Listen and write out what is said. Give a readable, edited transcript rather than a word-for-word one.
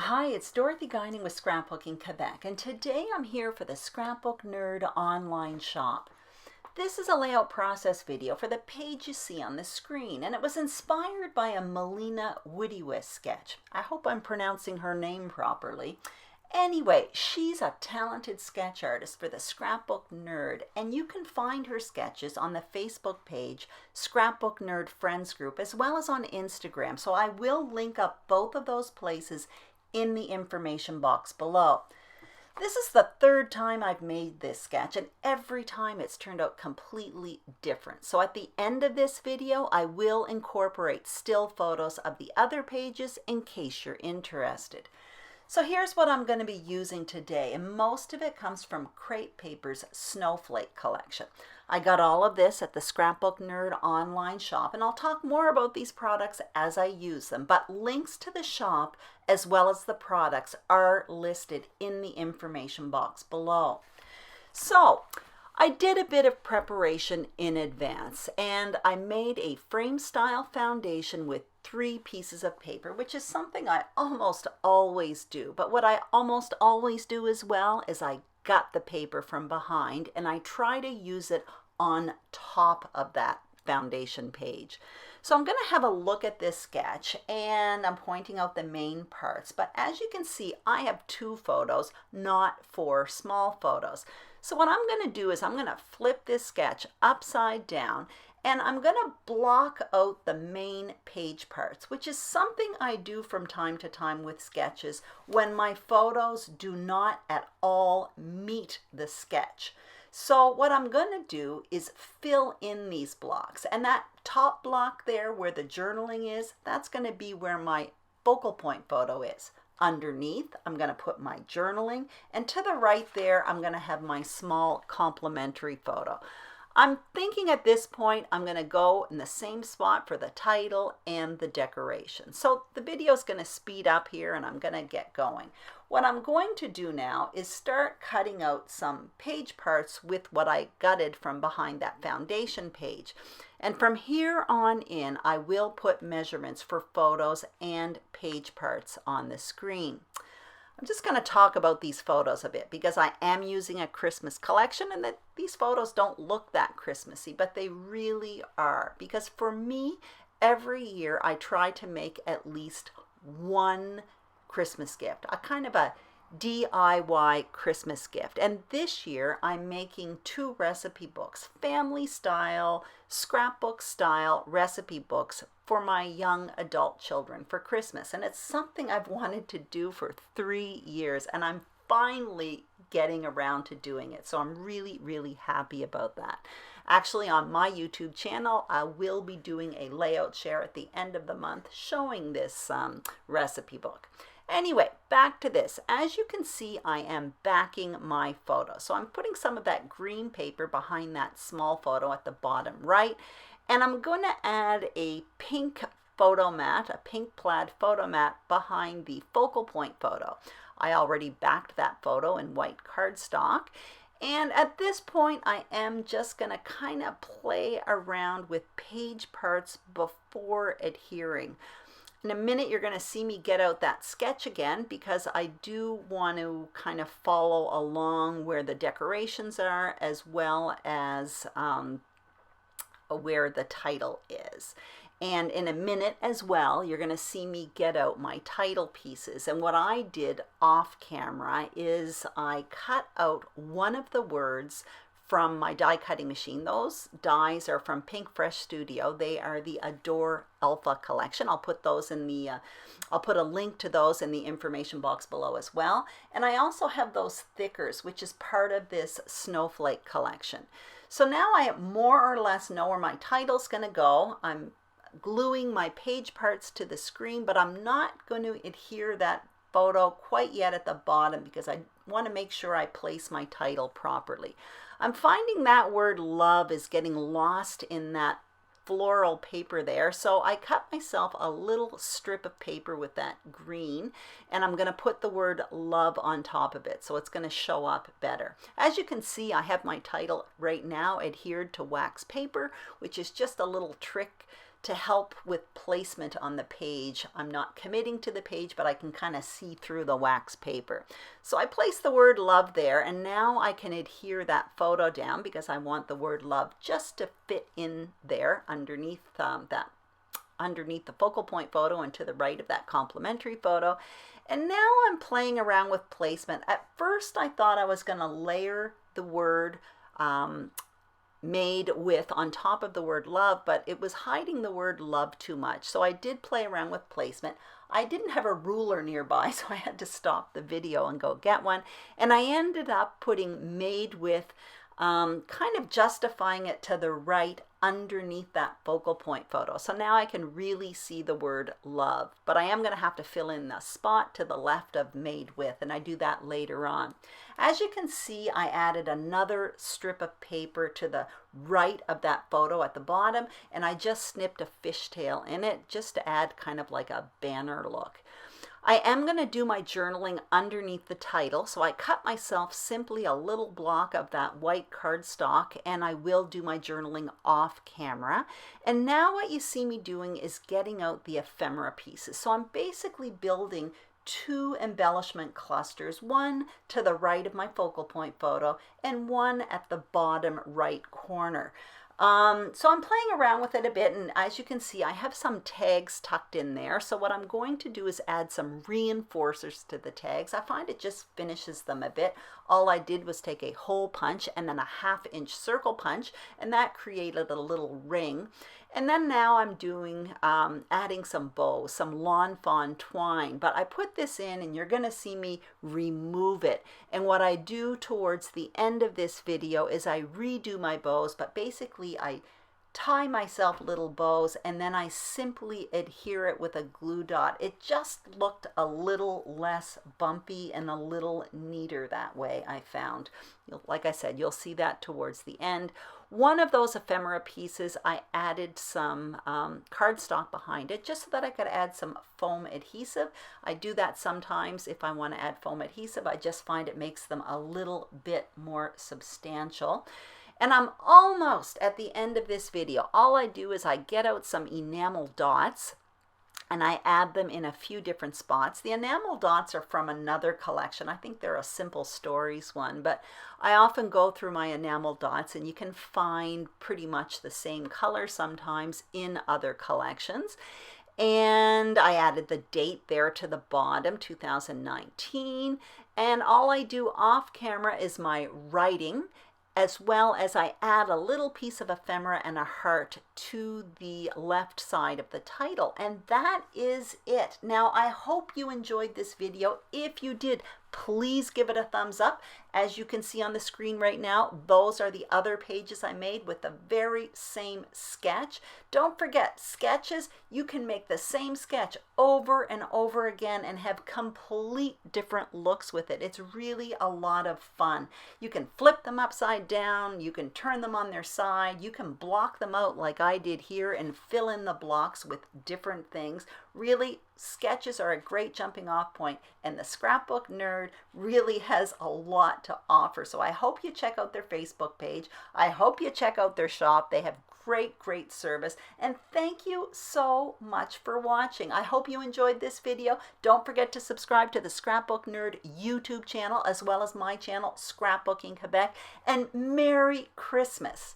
Hi, it's Dorothy Guining with Scrapbooking Quebec, and today I'm here for the Scrapbook Nerd Online Shop. This is a layout process video for the page you see on the screen, and it was inspired by a Melina Woodywis sketch. I hope I'm pronouncing her name properly. Anyway, she's a talented sketch artist for the Scrapbook Nerd, and you can find her sketches on the Facebook page, Scrapbook Nerd Friends Group, as well as on Instagram. So I will link up both of those places in the information box below. This is the third time I've made this sketch, and every time it's turned out completely different. So at the end of this video, I will incorporate still photos of the other pages in case you're interested. So here's what I'm going to be using today, and most of it comes from Crepe Paper's Snowflake collection. I got all of this at the Scrapbook Nerd Online Shop, and I'll talk more about these products as I use them, but links to the shop as well as the products are listed in the information box below. So I did a bit of preparation in advance, and I made a frame style foundation with 3 pieces of paper, which is something I almost always do. But what I almost always do as well is I gut the paper from behind and I try to use it on top of that foundation page. So I'm going to have a look at this sketch, and I'm pointing out the main parts. But as you can see, I have 2 photos, not 4 small photos. So what I'm going to do is I'm going to flip this sketch upside down, and I'm going to block out the main page parts, which is something I do from time to time with sketches when my photos do not at all meet the sketch. So what I'm going to do is fill in these blocks, and that top block there where the journaling is, that's going to be where my focal point photo is. Underneath, I'm going to put my journaling, and to the right there, I'm going to have my small complimentary photo. I'm thinking at this point, I'm going to go in the same spot for the title and the decoration. So the video is going to speed up here, and I'm going to get going. What I'm going to do now is start cutting out some page parts with what I gutted from behind that foundation page. And from here on in, I will put measurements for photos and page parts on the screen. I'm just going to talk about these photos a bit because I am using a Christmas collection, and that these photos don't look that Christmassy, but they really are. Because for me, every year I try to make at least one Christmas gift, a kind of a DIY Christmas gift. And this year I'm making 2 recipe books, family style, scrapbook style recipe books for my young adult children for Christmas. And it's something I've wanted to do for 3 years, and I'm finally getting around to doing it. So I'm really, really happy about that. Actually, on my YouTube channel, I will be doing a layout share at the end of the month showing this recipe book. Anyway, back to this. As you can see, I am backing my photo. So I'm putting some of that green paper behind that small photo at the bottom right. And I'm going to add a pink photo mat, a pink plaid photo mat behind the focal point photo. I already backed that photo in white cardstock. And at this point, I am just going to kind of play around with page parts before adhering. In a minute, you're going to see me get out that sketch again because I do want to kind of follow along where the decorations are as well as where the title is. And in a minute as well, you're going to see me get out my title pieces. And what I did off camera is I cut out one of the words from my die cutting machine. Those dies are from Pinkfresh Studio. They are the Adore Alpha collection. I'll put those in the I'll put a link to those in the information box below as well. And I also have those thickers, which is part of this Snowflake collection. So now I more or less know where my title's going to go. I'm gluing my page parts to the screen, but I'm not going to adhere that photo quite yet at the bottom because I want to make sure I place my title properly. I'm finding that word love is getting lost in that floral paper there, so I cut myself a little strip of paper with that green, and I'm going to put the word love on top of it so it's going to show up better. As you can see, I have my title right now adhered to wax paper, which is just a little trick to help with placement on the page. I'm not committing to the page, but I can kind of see through the wax paper. So I place the word love there, and now I can adhere that photo down because I want the word love just to fit in there underneath underneath the focal point photo and to the right of that complementary photo. And now I'm playing around with placement. At first I thought I was going to layer the word made with on top of the word love, but it was hiding the word love too much. So I did play around with placement. I didn't have a ruler nearby, so I had to stop the video and go get one. And I ended up putting made with, kind of justifying it to the right underneath that focal point photo. So now I can really see the word love, but I am going to have to fill in the spot to the left of made with, and I do that later on. As you can see, I added another strip of paper to the right of that photo at the bottom, and I just snipped a fishtail in it just to add kind of like a banner look. I am going to do my journaling underneath the title, so I cut myself simply a little block of that white cardstock, and I will do my journaling off camera. And now what you see me doing is getting out the ephemera pieces. So I'm basically building two embellishment clusters, one to the right of my focal point photo and one at the bottom right corner. So I'm playing around with it a bit, and as you can see, I have some tags tucked in there. So what I'm going to do is add some reinforcers to the tags. I find it just finishes them a bit. All I did was take a hole punch and then a 1/2 inch circle punch, and that created a little ring. And then now I'm doing, adding some bows, some lawn fawn twine, but I put this in and you're gonna see me remove it. And what I do towards the end of this video is I redo my bows, but basically I tie myself little bows and then I simply adhere it with a glue dot. It just looked a little less bumpy and a little neater that way, I found. Like I said, you'll see that towards the end. One of those ephemera pieces, I added some cardstock behind it just so that I could add some foam adhesive. I do that sometimes if I want to add foam adhesive. I just find it makes them a little bit more substantial. And I'm almost at the end of this video. All I do is I get out some enamel dots and I add them in a few different spots. The enamel dots are from another collection. I think they're a Simple Stories one, but I often go through my enamel dots and you can find pretty much the same color sometimes in other collections. And I added the date there to the bottom, 2019. And all I do off camera is my writing, as well as I add a little piece of ephemera and a heart to the left side of the title. And that is it. Now, I hope you enjoyed this video. If you did, please give it a thumbs up. As you can see on the screen right now, those are the other pages I made with the very same sketch. Don't forget, sketches, you can make the same sketch over and over again and have complete different looks with it. It's really a lot of fun. You can flip them upside down, you can turn them on their side, you can block them out like I did here and fill in the blocks with different things. Really, sketches are a great jumping off point, and the Scrapbook Nerd really has a lot to offer. So I hope you check out their Facebook page. I hope you check out their shop. They have great service, and thank you so much for watching. I hope you enjoyed this video. Don't forget to subscribe to the Scrapbook Nerd YouTube channel as well as my channel, Scrapbooking Quebec, and Merry Christmas.